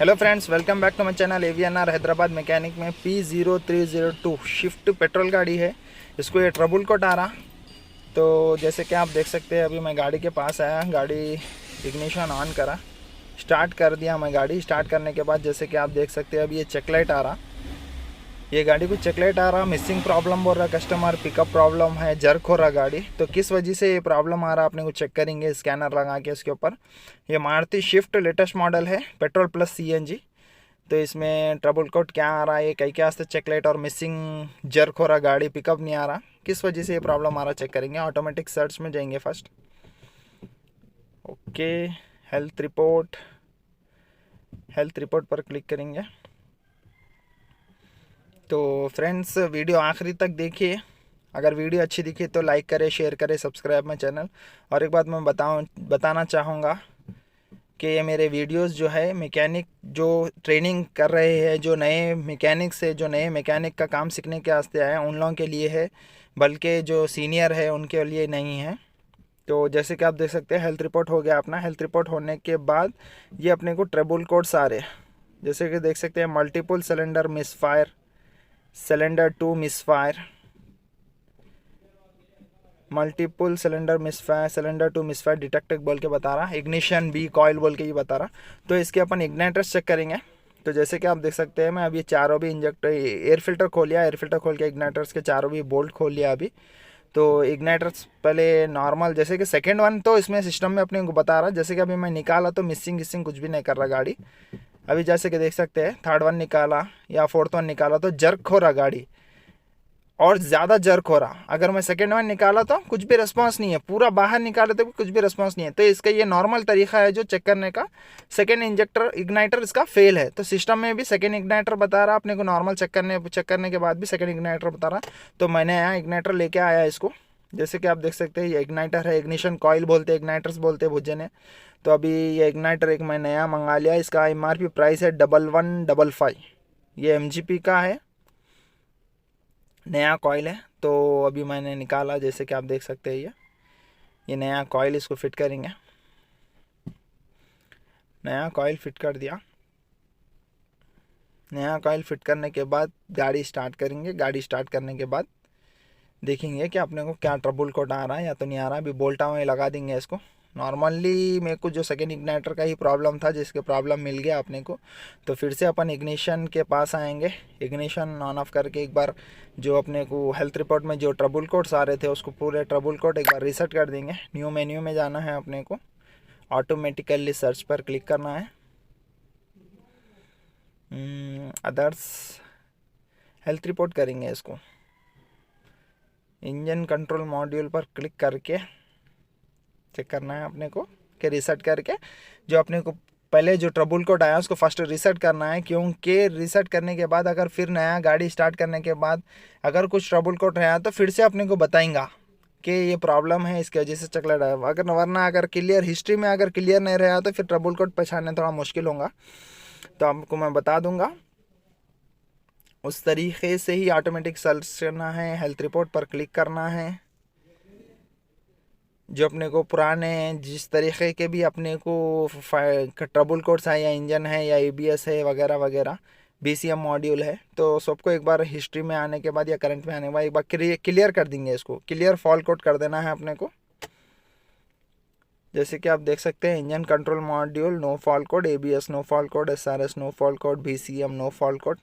Hello friends, welcome back to my channel AVNR Hyderabad mechanic में P0302 shift petrol गाड़ी है। इसको ये ट्रबल कोट आ रहा। तो जैसे कि आप देख सकते हैं, अभी मैं गाड़ी के पास आया, गाड़ी इग्निशन ऑन करा, स्टार्ट कर दिया। मैं गाड़ी स्टार्ट करने के बाद जैसे कि आप देख सकते हैं, अभी ये चेक लाइट आ रहा। ये गाड़ी को चेक लाइट आ रहा, मिसिंग प्रॉब्लम बोल रहा कस्टमर, पिकअप प्रॉब्लम है, जर्क हो रहा गाड़ी। तो किस वजह से ये प्रॉब्लम आ रहा अपने को चेक करेंगे स्कैनर लगा के इसके ऊपर। ये मारुति शिफ्ट लेटेस्ट मॉडल है, पेट्रोल प्लस CNG। तो इसमें ट्रबल कोड क्या आ रहा है, कई क्या चेक लाइट और मिसिंग जर्क हो रहा गाड़ी, पिकअप नहीं आ रहा, किस वजह से ये प्रॉब्लम आ रहा चेक करेंगे। ऑटोमेटिक सर्च में जाएंगे फर्स्ट। ओके, हेल्थ रिपोर्ट पर क्लिक करेंगे। तो फ्रेंड्स, वीडियो आखिरी तक देखिए। अगर वीडियो अच्छी दिखी तो लाइक करें, शेयर करें, सब्सक्राइब माई चैनल। और एक बात मैं बताना चाहूँगा कि ये मेरे वीडियोस जो है, मैकेनिक जो ट्रेनिंग कर रहे हैं, जो नए मैकेनिक्स है, जो नए मैकेनिक का काम सीखने के वास्ते आए हैं, उन लोगों के लिए है, बल्कि जो सीनियर है उनके लिए नहीं है। तो जैसे कि आप देख सकते हैं, हेल्थ रिपोर्ट हो गया अपना। हेल्थ रिपोर्ट होने के बाद ये अपने को ट्रबल कोड्स आ रहे, जैसे कि देख सकते हैं, multiple cylinder misfire, cylinder 2 misfire, multiple cylinder misfire, cylinder 2 misfire detected बोल के बता रहा। इग्निशन बी कॉयल बोल के ये बता रहा। तो इसके अपन इग्नाइटर्स चेक करेंगे। तो जैसे कि आप देख सकते हैं, मैं अभी चारों भी इंजेक्टर एयर फिल्टर खोल लिया, एयर फिल्टर खोल के इग्नाइटर्स के चारों भी बोल्ट खोल लिया अभी। तो इग्नाइटर्स पहले नॉर्मल, जैसे कि सेकेंड वन तो इसमें सिस्टम में अपने को बता रहा, जैसे कि अभी मैं निकाला तो मिसिंग कुछ भी नहीं कर रहा गाड़ी। अभी जैसे कि देख सकते हैं, थर्ड वन निकाला या फोर्थ वन निकाला तो जर्क हो रहा गाड़ी, और ज़्यादा जर्क हो रहा। अगर मैं सेकेंड वन निकाला तो कुछ भी रिस्पांस नहीं है, पूरा बाहर निकाले तो भी कुछ भी रिस्पांस नहीं है। तो इसका ये नॉर्मल तरीका है जो चेक करने का। सेकेंड इंजेक्टर इग्नाइटर इसका फेल है, तो सिस्टम में भी सेकेंड इग्नाइटर बता रहा अपने को। नॉर्मल चेक करने के बाद भी सेकेंड इग्नाइटर बता रहा। तो मैंने यहाँ इग्नाइटर लेके आया इसको। जैसे कि आप देख सकते हैं, ये इग्नाइटर है, इग्निशन कॉइल बोलते हैं, इग्नाइटर्स बोलते हैं भुज्जे ने। तो अभी ये इग्नाइटर एक मैं नया मंगा लिया। इसका MRP प्राइस है 1155। ये MGP का है, नया कॉइल है। तो अभी मैंने निकाला, जैसे कि आप देख सकते हैं, ये नया कॉइल, इसको फिट करेंगे। नया कॉइल फिट कर दिया। नया कॉइल फिट करने के बाद गाड़ी स्टार्ट करेंगे। गाड़ी स्टार्ट करने के बाद देखेंगे कि अपने को क्या ट्रबल कोड आ रहा है या तो नहीं आ रहा। अभी बोल्टा में लगा देंगे इसको। नॉर्मली मेरे को जो सेकेंड इग्नाइटर का ही प्रॉब्लम था, जिसके प्रॉब्लम मिल गया अपने को, तो फिर से अपन इग्निशन के पास आएंगे। इग्निशन ऑन ऑफ करके एक बार जो अपने को हेल्थ रिपोर्ट में जो ट्रबल कोड्स आ रहे थे, उसको पूरे ट्रबल कोड एक बार रीसेट कर देंगे। न्यू मेन्यू में जाना है अपने को, ऑटोमेटिकली सर्च पर क्लिक करना है, अदर्स, हेल्थ रिपोर्ट करेंगे इसको। इंजन कंट्रोल मॉड्यूल पर क्लिक करके चेक करना है अपने को कि रीसेट करके जो अपने को पहले जो ट्रबल कोड आया उसको फर्स्ट रीसेट करना है। क्योंकि रीसेट करने के बाद अगर फिर नया गाड़ी स्टार्ट करने के बाद अगर कुछ ट्रबल कोड रहा तो फिर से अपने को बताएंगा कि ये प्रॉब्लम है, इसकी वजह से चकलेट है। अगर वरना अगर क्लियर हिस्ट्री में अगर क्लियर नहीं रहा तो फिर ट्रबल कोड पहचानने थोड़ा मुश्किल होगा। तो आपको मैं बता दूंगा। उस तरीके से ही ऑटोमेटिक सर्च करना है, हेल्थ रिपोर्ट पर क्लिक करना है। जो अपने को पुराने जिस तरीके के भी अपने को ट्रबल कोड्स है, या इंजन है, या ABS है, वगैरह वगैरह, BCM मॉड्यूल है, तो सबको एक बार हिस्ट्री में आने के बाद या करंट में आने के बाद एक बार क्लियर कर देंगे। इसको क्लियर फॉल्ट कोड कर देना है अपने को। जैसे कि आप देख सकते हैं, engine control module no fault code, ABS no fault code, SRS no fault code, BCM no fault code,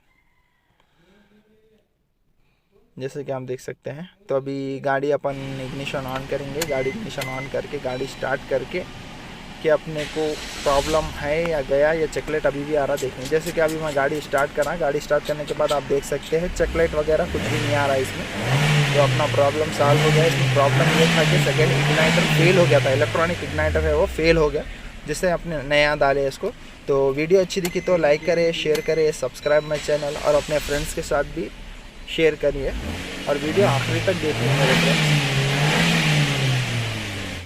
जैसे कि आप देख सकते हैं। तो अभी गाड़ी अपन इग्निशन ऑन करेंगे। गाड़ी इग्निशन ऑन करके गाड़ी स्टार्ट करके कि अपने को प्रॉब्लम है या गया, या चेकलेट अभी भी आ रहा देखेंगे। जैसे कि अभी मैं गाड़ी स्टार्ट करा, गाड़ी स्टार्ट करने के बाद आप देख सकते हैं चेकलेट वगैरह कुछ भी नहीं आ रहा है इसमें। तो अपना प्रॉब्लम सॉल्व हो गया। इसमें प्रॉब्लम ये था कि सेकेंड इग्नाइटर फेल हो गया था, इलेक्ट्रॉनिक इग्नाइटर है वो फेल हो गया, जिससे अपने नया डाले इसको। तो वीडियो अच्छी दिखी तो लाइक करें, शेयर करें, सब्सक्राइब माई चैनल, और अपने फ्रेंड्स के साथ भी शेयर करिए, और वीडियो आखिरी तक देखिए मेरे फ्रेंड्स।